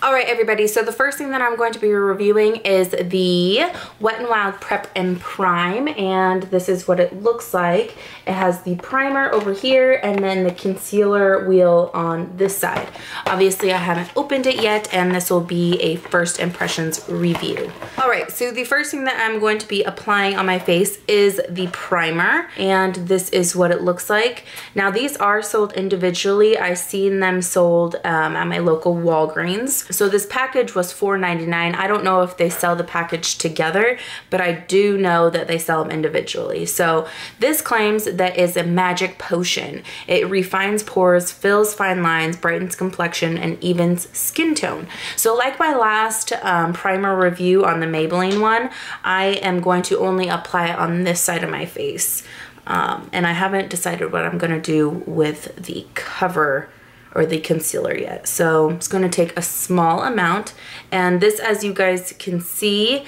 All right, everybody, so the first thing that I'm going to be reviewing is the Wet n Wild Prep and Prime, and this is what it looks like. It has the primer over here and then the concealer wheel on this side. Obviously, I haven't opened it yet, and this will be a first impressions review. All right, so the first thing that I'm going to be applying on my face is the primer, and this is what it looks like. Now, these are sold individually. I've seen them sold at my local Walgreens. So this package was $4.99. I don't know if they sell the package together, but I do know that they sell them individually. So this claims that is a magic potion. It refines pores, fills fine lines, brightens complexion, and evens skin tone. So like my last primer review on the Maybelline one, I am going to only apply it on this side of my face. And I haven't decided what I'm gonna do with the cover or the concealer yet. So I'm just gonna take a small amount, and this, as you guys can see,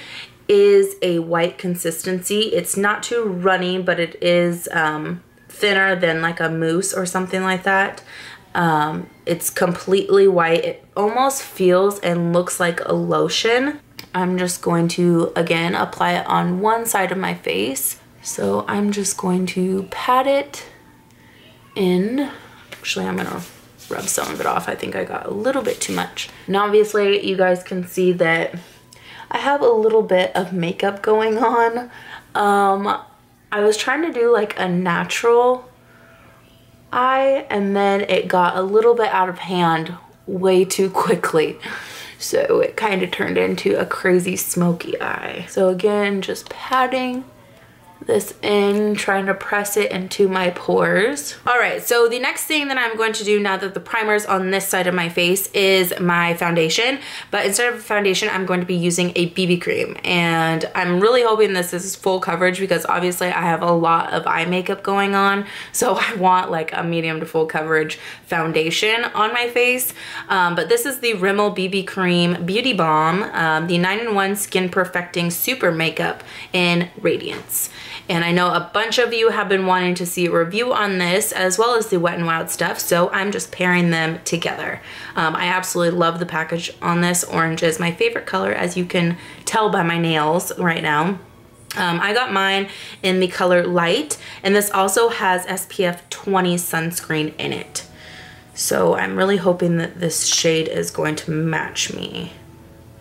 is a white consistency. It's not too runny, but it is thinner than like a mousse or something like that. It's completely white. It almost feels and looks like a lotion. I'm just going to, again, apply it on one side of my face. So I'm just going to pat it in. Actually, I'm gonna rub some of it off. I think I got a little bit too much. And obviously you guys can see that I have a little bit of makeup going on. I was trying to do like a natural eye, and then it got a little bit out of hand way too quickly. So it kind of turned into a crazy smoky eye. So again, just patting this in, trying to press it into my pores. All right, so the next thing that I'm going to do now that the primer's on this side of my face is my foundation. But instead of a foundation, I'm going to be using a BB cream. And I'm really hoping this is full coverage because obviously I have a lot of eye makeup going on. So I want like a medium to full coverage foundation on my face. But this is the Rimmel BB Cream Beauty Balm, the 9-in-1 Skin Perfecting Super Makeup in Radiance. And I know a bunch of you have been wanting to see a review on this as well as the Wet n Wild stuff, so I'm just pairing them together. I absolutely love the package on this. Orange is my favorite color, as you can tell by my nails right now. I got mine in the color Light, and this also has SPF 20 sunscreen in it. So I'm really hoping that this shade is going to match me.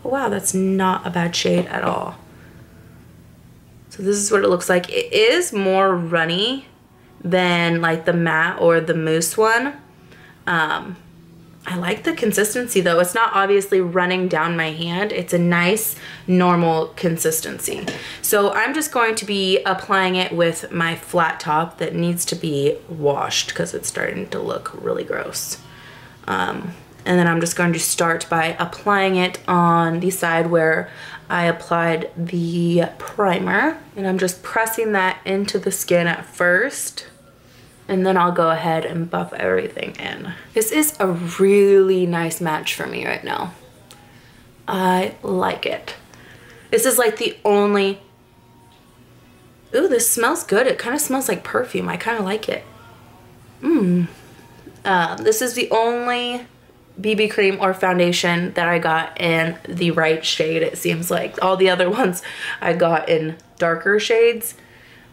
Oh, wow, that's not a bad shade at all. So this is what it looks like. It is more runny than like the matte or the mousse one. I like the consistency though. It's not obviously running down my hand. It's a nice normal consistency. So I'm just going to be applying it with my flat top that needs to be washed because it's starting to look really gross. And then I'm just going to start by applying it on the side where I applied the primer, and I'm just pressing that into the skin at first, and then I'll go ahead and buff everything in. This is a really nice match for me right now. I like it. This is like the only, ooh, this smells good. It kind of smells like perfume. I kind of like it. This is the only BB cream or foundation that I got in the right shade. It seems like all the other ones I got in darker shades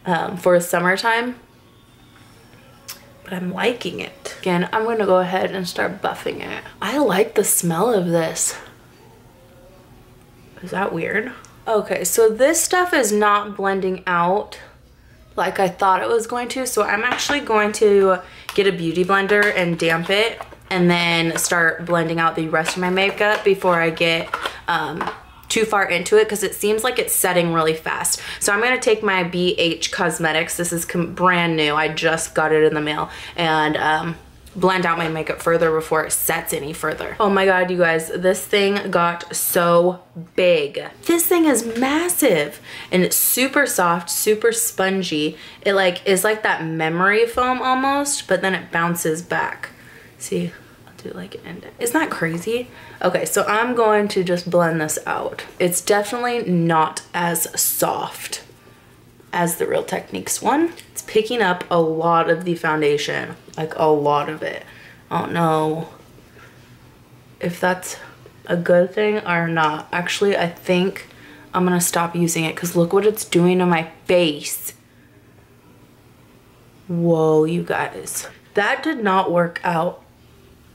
for summertime, but I'm liking it. Again, I'm gonna go ahead and start buffing it. I like the smell of this. Is that weird? Okay, so this stuff is not blending out like I thought it was going to, so I'm actually going to get a beauty blender and damp it and then start blending out the rest of my makeup before I get too far into it, because it seems like it's setting really fast. So I'm gonna take my BH Cosmetics, this is brand new, I just got it in the mail, and blend out my makeup further before it sets any further. Oh my god, you guys, this thing got so big. This thing is massive, and it's super soft, super spongy. It like is like that memory foam almost, but then it bounces back. See, I'll do like an end. Isn't that crazy? Okay, so I'm going to just blend this out. It's definitely not as soft as the Real Techniques one. It's picking up a lot of the foundation, like a lot of it. I don't know if that's a good thing or not. Actually, I think I'm gonna stop using it because look what it's doing to my face. Whoa, you guys. That did not work out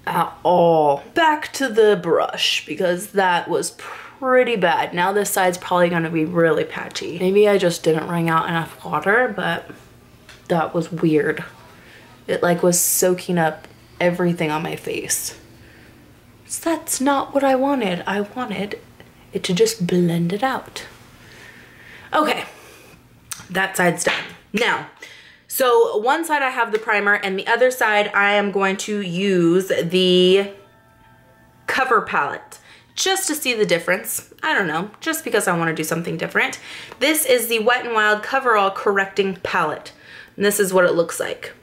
at all. Back to the brush because that was pretty bad. Now this side's probably gonna be really patchy. Maybe I just didn't wring out enough water, but that was weird. It like was soaking up everything on my face. So that's not what I wanted. I wanted it to just blend it out. Okay, that side's done. Now, so one side I have the primer and the other side I am going to use the cover palette just to see the difference. I don't know, just because I want to do something different. This is the Wet n Wild Coverall Correcting Palette. And this is what it looks like.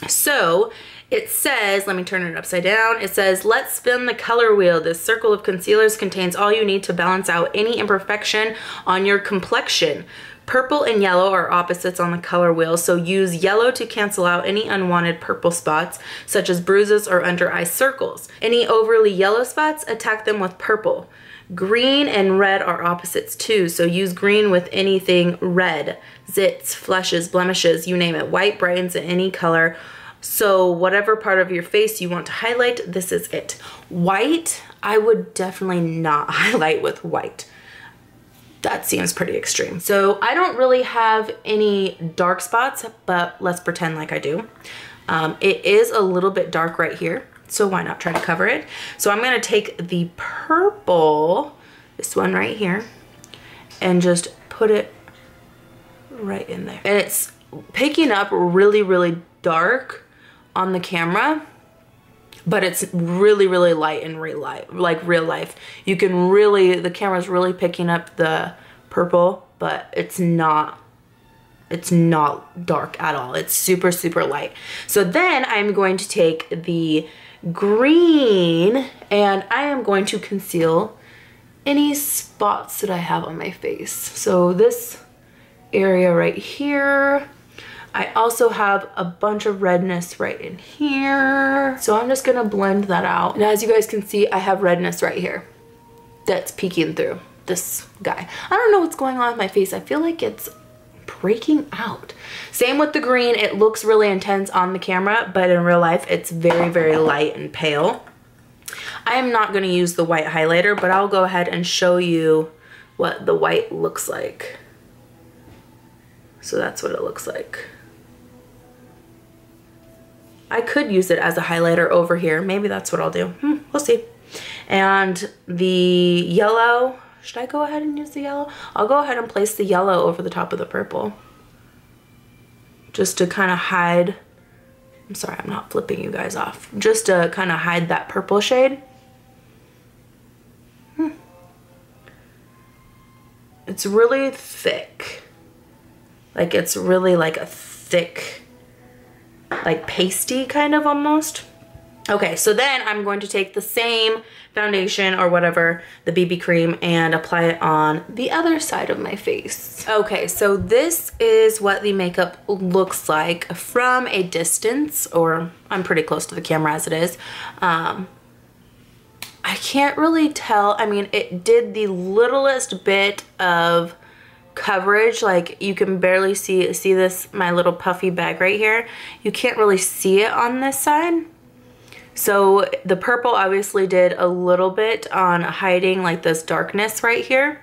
So it says, let me turn it upside down. It says, let's spin the color wheel. This circle of concealers contains all you need to balance out any imperfection on your complexion. Purple and yellow are opposites on the color wheel, so use yellow to cancel out any unwanted purple spots, such as bruises or under eye circles. Any overly yellow spots, attack them with purple. Green and red are opposites too, so use green with anything red. Zits, flushes, blemishes, you name it. White brightens in any color. So whatever part of your face you want to highlight, this is it. White, I would definitely not highlight with white. That seems pretty extreme. So I don't really have any dark spots, but let's pretend like I do. It is a little bit dark right here, so why not try to cover it? So I'm gonna take the purple, this one right here, and just put it right in there. And it's picking up really, really dark on the camera, but it's really, really light in real life, like real life. You can really, the camera's really picking up the purple, but it's not dark at all. It's super, super light. So then I'm going to take the green and I am going to conceal any spots that I have on my face. So this area right here. I also have a bunch of redness right in here. So I'm just gonna blend that out. And as you guys can see, I have redness right here that's peeking through this guy. I don't know what's going on with my face. I feel like it's breaking out. Same with the green. It looks really intense on the camera, but in real life, it's very, very light and pale. I am not gonna use the white highlighter, but I'll go ahead and show you what the white looks like. So that's what it looks like. I could use it as a highlighter over here. Maybe that's what I'll do. We'll see. And the yellow, should I go ahead and use the yellow? I'll go ahead and place the yellow over the top of the purple. Just to kind of hide, I'm sorry, I'm not flipping you guys off. Just to kind of hide that purple shade. It's really thick. Like it's really like a thick, like pasty kind of almost. Okay, so then I'm going to take the same foundation or whatever, the BB cream, and apply it on the other side of my face. Okay, so this is what the makeup looks like from a distance, or I'm pretty close to the camera as it is. I can't really tell. I mean, it did the littlest bit of coverage, like you can barely see this, my little puffy bag right here. You can't really see it on this side. So the purple obviously did a little bit on hiding like this darkness right here.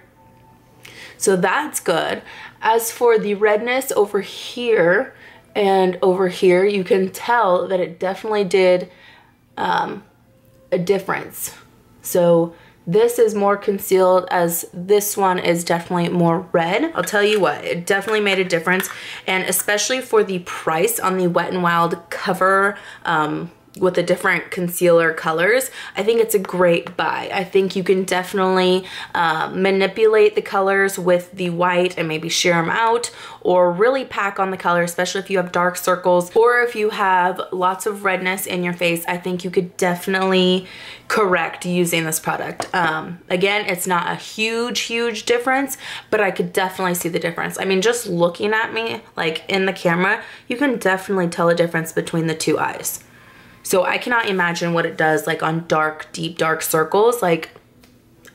So that's good. As for the redness over here and over here, you can tell that it definitely did a difference. So this is more concealed as this one is definitely more red. I'll tell you what, it definitely made a difference. And especially for the price on the Wet n Wild cover with the different concealer colors, I think it's a great buy. I think you can definitely manipulate the colors with the white and maybe sheer them out, or really pack on the color, especially if you have dark circles or if you have lots of redness in your face. I think you could definitely correct using this product. Again, it's not a huge difference, but I could definitely see the difference. I mean, just looking at me like in the camera, you can definitely tell a difference between the two eyes. So I cannot imagine what it does like on dark, deep dark circles. Like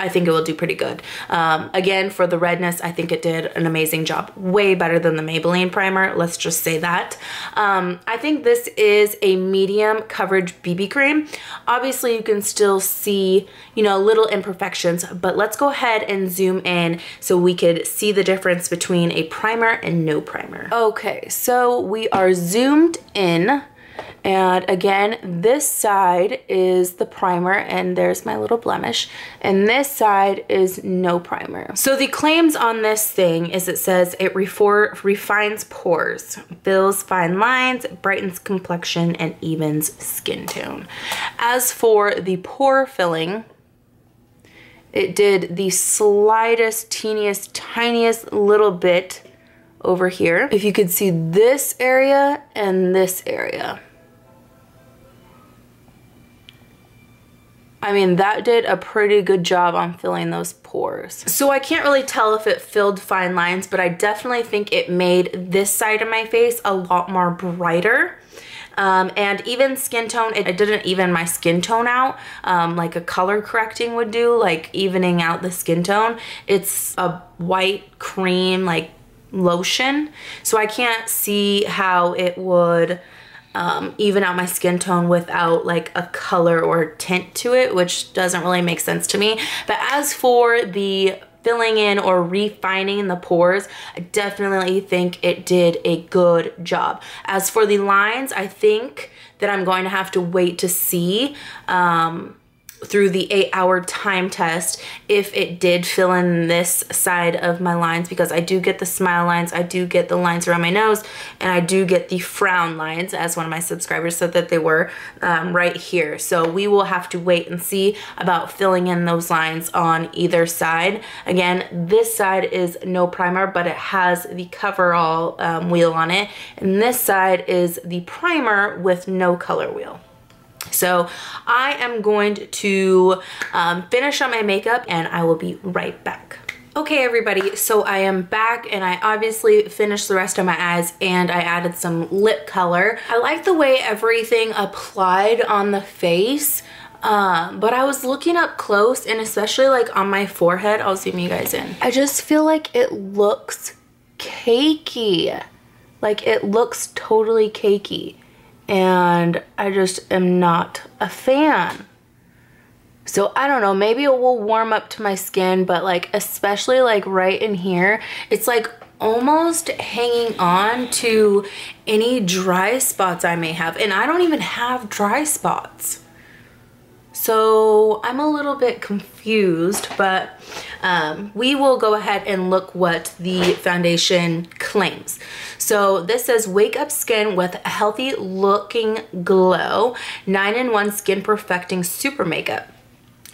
I think it will do pretty good. Again, for the redness, I think it did an amazing job. Way better than the Maybelline primer, let's just say that. I think this is a medium coverage BB cream. Obviously, you can still see, you know, little imperfections, but let's go ahead and zoom in so we could see the difference between a primer and no primer. Okay, so we are zoomed in. And again, this side is the primer, and there's my little blemish, and this side is no primer. So the claims on this thing is it says it refines pores, fills fine lines, brightens complexion, and evens skin tone. As for the pore filling, it did the slightest, teeniest, tiniest little bit over here. If you could see this area and this area. I mean, that did a pretty good job on filling those pores. So I can't really tell if it filled fine lines, but I definitely think it made this side of my face a lot more brighter. And even skin tone, it didn't even my skin tone out like a color correcting would do, like evening out the skin tone. It's a white cream like lotion, so I can't see how it would even out my skin tone without like a color or tint to it, which doesn't really make sense to me. But as for the filling in or refining the pores, I definitely think it did a good job. As for the lines, I think that I'm going to have to wait to see through the 8-hour time test if it did fill in this side of my lines, because I do get the smile lines, I do get the lines around my nose, and I do get the frown lines, as one of my subscribers said that they were right here. So we will have to wait and see about filling in those lines on either side. Again, this side is no primer, but it has the coverall wheel on it, and this side is the primer with no color wheel. So I am going to finish up my makeup, and I will be right back. Okay everybody, so I am back, and I obviously finished the rest of my eyes, and I added some lip color. I like the way everything applied on the face, but I was looking up close, and especially like on my forehead, I'll zoom you guys in. I just feel like it looks cakey. Like it looks totally cakey. And I just am not a fan. So I don't know, maybe it will warm up to my skin, but like especially like right in here, it's like almost hanging on to any dry spots I may have, and I don't even have dry spots. So I'm a little bit confused, but we will go ahead and look what the foundation claims. So this says, wake up skin with a healthy looking glow, 9-in-1 skin perfecting super makeup.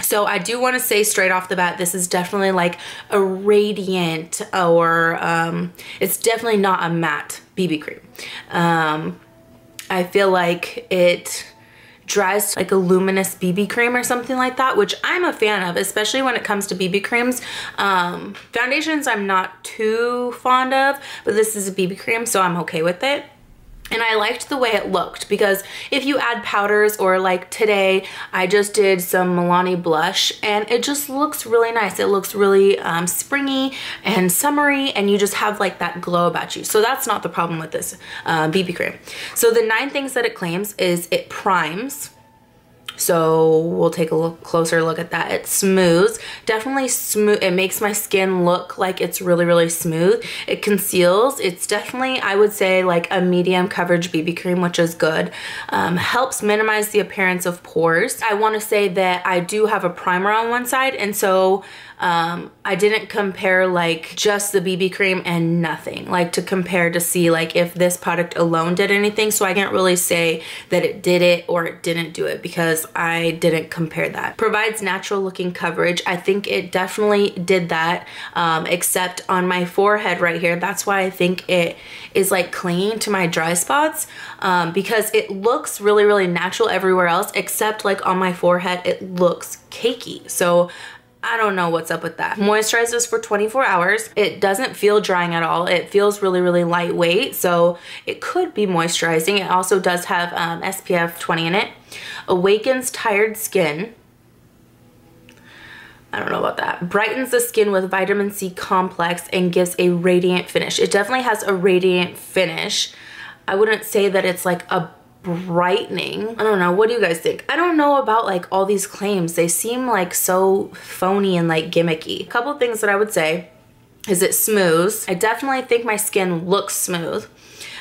So I do want to say straight off the bat, this is definitely like a radiant, or it's definitely not a matte BB cream. I feel like it dries like a luminous BB cream or something like that, which I'm a fan of, especially when it comes to BB creams. Foundations I'm not too fond of, but this is a BB cream, so I'm okay with it. And I liked the way it looked, because if you add powders, or like today I just did some Milani blush, and it just looks really nice. It looks really springy and summery, and you just have like that glow about you. So that's not the problem with this BB cream. So the 9 things that it claims is it primes. So we'll take a closer look at that. It smooths, definitely smooth. It makes my skin look like it's really, really smooth. It conceals. It's definitely, I would say, like a medium coverage BB cream, which is good. Helps minimize the appearance of pores. I want to say that I do have a primer on one side, and so I didn't compare like just the BB cream and nothing, like to compare to see like if this product alone did anything. So I can't really say that it did it or it didn't do it, because I didn't compare that. Provides natural looking coverage. I think it definitely did that, except on my forehead right here. That's why I think it is like clinging to my dry spots, because it looks really, really natural everywhere else, except like on my forehead it looks cakey. So I don't know what's up with that. Moisturizes for 24 hours. It doesn't feel drying at all. It feels really, really lightweight, so it could be moisturizing. It also does have SPF 20 in it. Awakens tired skin. I don't know about that. Brightens the skin with vitamin C complex and gives a radiant finish. It definitely has a radiant finish. I wouldn't say that it's like a brightening. I don't know. What do you guys think? I don't know about like all these claims. They seem like so phony and like gimmicky. A couple things that I would say is it smooths. I definitely think my skin looks smooth.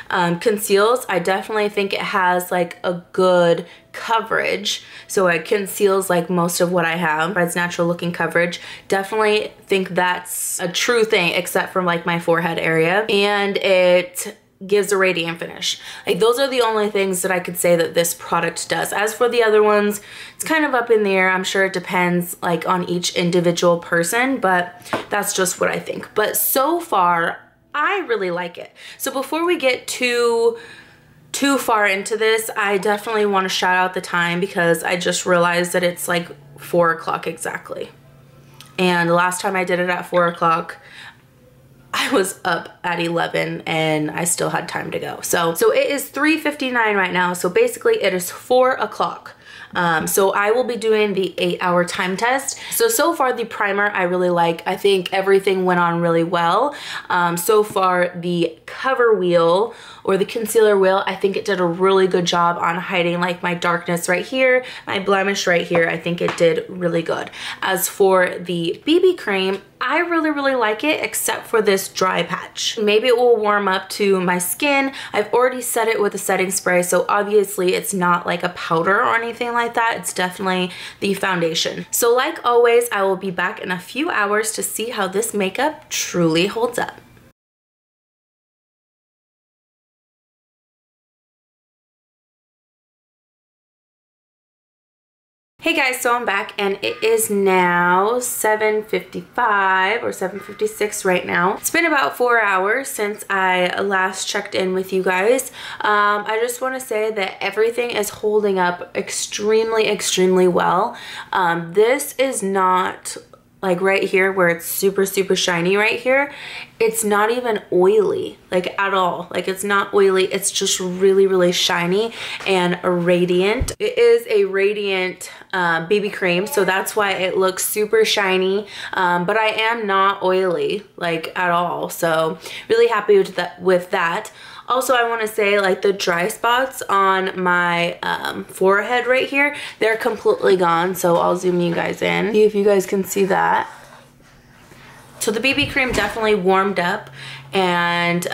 Conceals, I definitely think it has like a good coverage, so it conceals like most of what I have. It's natural looking coverage. Definitely think that's a true thing, except for like my forehead area. And it gives a radiant finish. Like those are the only things that I could say that this product does. As for the other ones, it's kind of up in the air. I'm sure it depends like on each individual person, but that's just what I think. But so far, I really like it. So before we get too far into this, I definitely want to shout out the time because I just realized that it's like 4 o'clock exactly. And the last time I did it at 4 o'clock, I was up at 11 and I still had time to go. So it is 3:59 right now. So basically it is 4 o'clock. So I will be doing the 8-hour time test. So far the primer I really like. I think everything went on really well. So far the cover wheel or the concealer wheel, I think it did a really good job on hiding like my darkness right here, my blemish right here. I think it did really good. As for the BB cream, I really like it except for this dry patch. Maybe it will warm up to my skin. I've already set it with a setting spray, so obviously it's not like a powder or anything like that. It's definitely the foundation. So like always, I will be back in a few hours to see how this makeup truly holds up. Hey guys, so I'm back and it is now 7:55 or 7:56 right now. It's been about 4 hours since I last checked in with you guys. I just want to say that everything is holding up extremely well. This is not like right here where it's super shiny right here. It's not even oily like at all. Like it's not oily, it's just really shiny and radiant. It is a radiant BB cream, so that's why it looks super shiny, but I am not oily like at all, so really happy with that. Also, I want to say like the dry spots on my forehead right here, they're completely gone. So I'll zoom you guys in. See if you guys can see that. So the BB cream definitely warmed up and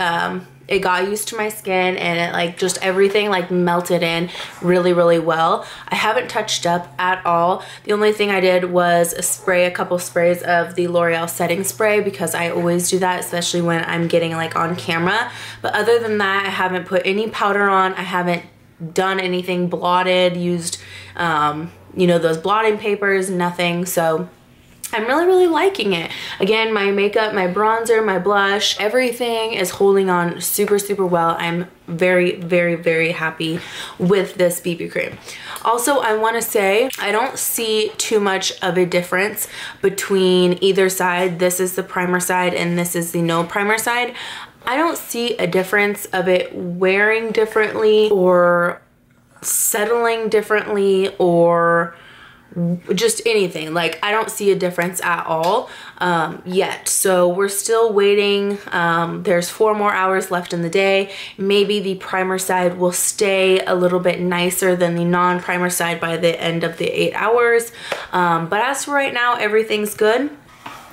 it got used to my skin and it like just everything like melted in really well. I haven't touched up at all. The only thing I did was spray a couple sprays of the L'Oreal setting spray because I always do that, especially when I'm getting like on camera. But other than that, I haven't put any powder on. I haven't done anything blotted, used you know, those blotting papers, nothing. So I'm really liking it. Again, my makeup, my bronzer, my blush, everything is holding on super well. I'm very happy with this BB cream. Also, I want to say I don't see too much of a difference between either side. This is the primer side and this is the no primer side. I don't see a difference of it wearing differently or settling differently or just anything. Like I don't see a difference at all yet. So we're still waiting. There's 4 more hours left in the day. Maybe the primer side will stay a little bit nicer than the non-primer side by the end of the 8 hours. But as for right now, everything's good.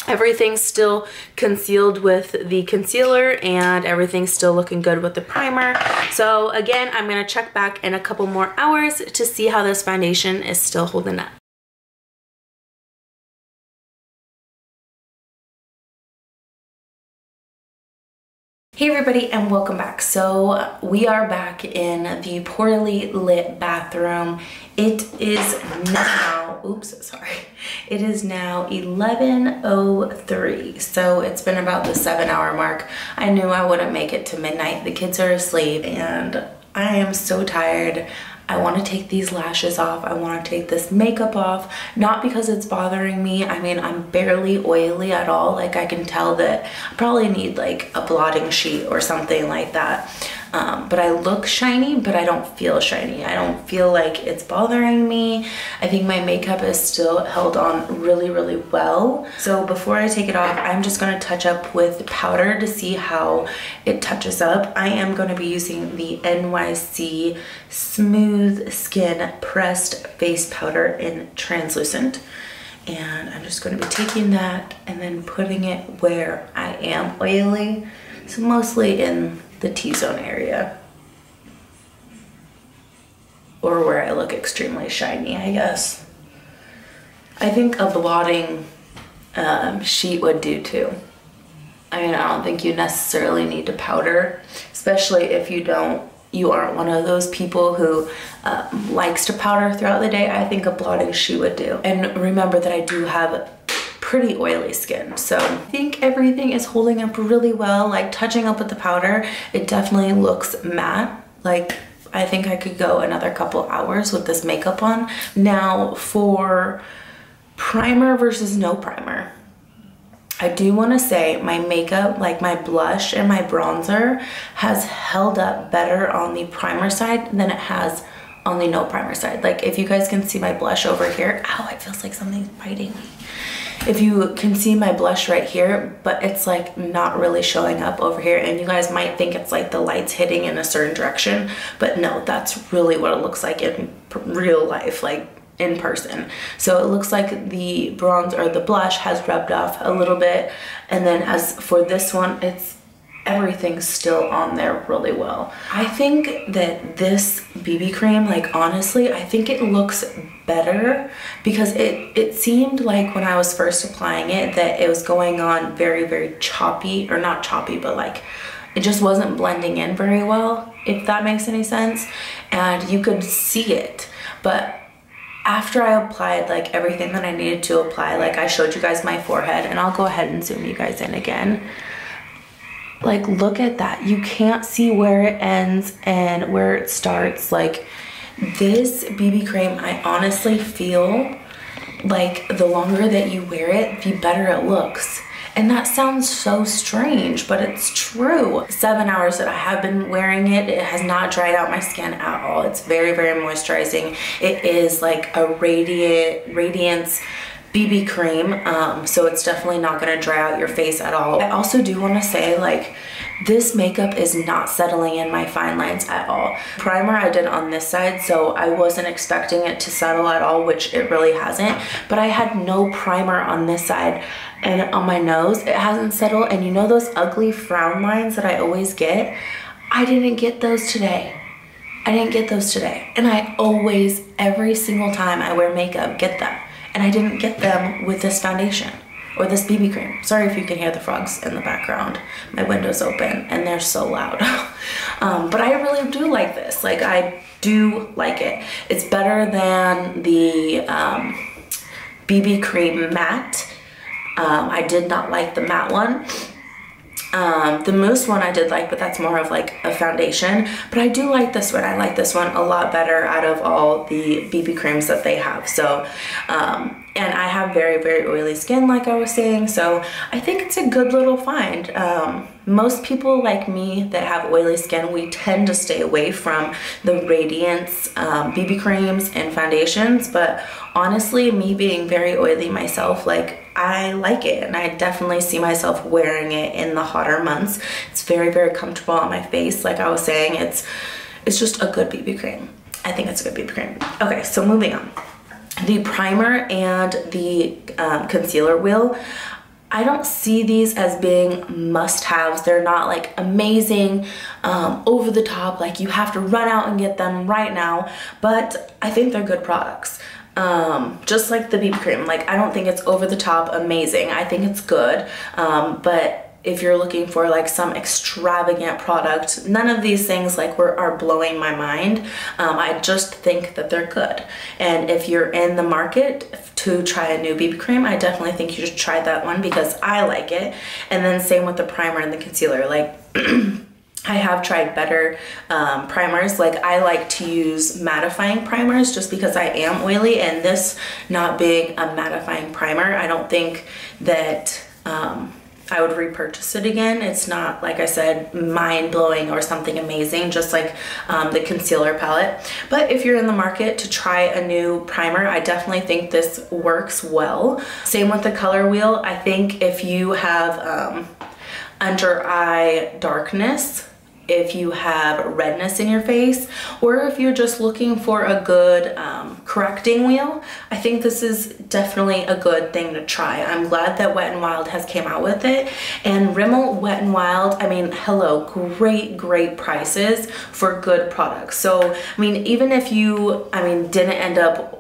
Everything's still concealed with the concealer and everything's still looking good with the primer. So again, I'm gonna check back in a couple more hours to see how this foundation is still holding up. Hey everybody and welcome back. So we are back in the poorly lit bathroom. It is now, it is now 11:03. So it's been about the 7-hour mark. I knew I wouldn't make it to midnight. The kids are asleep and I am so tired. I want to take these lashes off. I want to take this makeup off, not because it's bothering me. I mean, I'm barely oily at all. Like I can tell that I probably need like a blotting sheet or something like that. But I look shiny, but I don't feel shiny. I don't feel like it's bothering me. I think my makeup is still held on really, really well. So before I take it off, I'm just gonna touch up with powder to see how it touches up. I am gonna be using the NYC Smooth Skin Pressed Face Powder in Translucent. And I'm just going to be taking that and then putting it where I am oily. So mostly in the T-zone area. Or where I look extremely shiny, I guess. I think a blotting sheet would do too. I mean, I don't think you necessarily need to powder, especially if you aren't one of those people who likes to powder throughout the day. I think a blotting sheet would do. And remember that I do have pretty oily skin, so I think everything is holding up really well. Like touching up with the powder, it definitely looks matte. Like I think I could go another couple hours with this makeup on. Now for primer versus no primer, I do want to say my makeup, like my blush and my bronzer, has held up better on the primer side than it has on the no primer side. Like if you guys can see my blush over here, ow, it feels like something's biting me. If you can see my blush right here, but it's like not really showing up over here, and you guys might think it's like the light's hitting in a certain direction, but no, that's really what it looks like in real life, like in person. So it looks like the bronze or the blush has rubbed off a little bit, and then as for this one, it's everything's still on there really well. I think that this BB cream, like honestly, I think it looks better because it seemed like when I was first applying it that it was going on very, very choppy, or not choppy, but like it just wasn't blending in very well, if that makes any sense. And you could see it, but after I applied like everything that I needed to apply, like I showed you guys my forehead, and I'll go ahead and zoom you guys in again. Like look at that, you can't see where it ends and where it starts. Like this BB cream, I honestly feel like the longer that you wear it, the better it looks. And that sounds so strange, but it's true. 7 hours that I have been wearing it, it has not dried out my skin at all. It's very, very moisturizing. It is like a radiance BB cream, so it's definitely not gonna dry out your face at all. I also do wanna say, like, this makeup is not settling in my fine lines at all. Primer I did on this side, so I wasn't expecting it to settle at all, which it really hasn't, but I had no primer on this side, and on my nose, it hasn't settled. And you know those ugly frown lines that I always get? I didn't get those today. I didn't get those today. And I always, every single time I wear makeup, get them. And I didn't get them with this foundation or this BB cream. Sorry if you can hear the frogs in the background. My window's open and they're so loud. But I really do like this. Like I do like it. It's better than the BB cream matte. I did not like the matte one. The mousse one I did like, but that's more of like a foundation. But I do like this one. I like this one a lot better out of all the BB creams that they have. So, and I have very, very oily skin, like I was saying. So I think it's a good little find. Most people like me that have oily skin, we tend to stay away from the Radiance BB creams and foundations. But honestly, me being very oily myself, like I like it, and I definitely see myself wearing it in the hotter months. It's very, very comfortable on my face. Like I was saying, it's just a good BB cream. I think it's a good BB cream. Okay, so moving on. The primer and the concealer wheel, I don't see these as being must-haves. They're not like amazing, over the top, like you have to run out and get them right now, but I think they're good products. Just like the BB cream, like I don't think it's over the top amazing. I think it's good, but if you're looking for like some extravagant product, none of these things like are blowing my mind. I just think that they're good. And if you're in the market to try a new BB cream, I definitely think you should try that one because I like it. And then same with the primer and the concealer. Like I have tried better primers. Like I like to use mattifying primers just because I am oily, and this not being a mattifying primer, I don't think that I would repurchase it again. It's not, like I said, mind-blowing or something amazing, just like the concealer palette. But if you're in the market to try a new primer, I definitely think this works well. Same with the color wheel. I think if you have under eye darkness, if you have redness in your face, or if you're just looking for a good correcting wheel, I think this is definitely a good thing to try. I'm glad that Wet n Wild has came out with it. And Rimmel Wet n Wild, I mean, hello, great prices for good products. So, I mean, even if you, didn't end up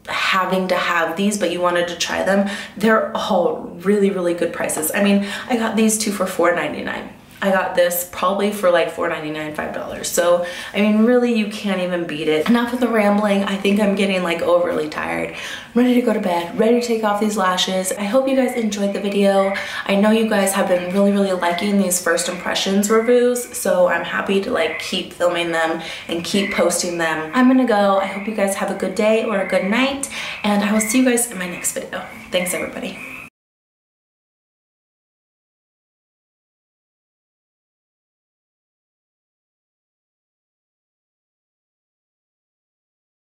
having to have these, but you wanted to try them, they're all really good prices. I mean, I got these two for $4.99. I got this probably for like $4.99, $5. So, I mean, really, you can't even beat it. Enough of the rambling. I think I'm getting like overly tired. I'm ready to go to bed, ready to take off these lashes. I hope you guys enjoyed the video. I know you guys have been really liking these first impressions reviews, so I'm happy to like keep filming them and keep posting them. I'm gonna go. I hope you guys have a good day or a good night, and I will see you guys in my next video. Thanks, everybody.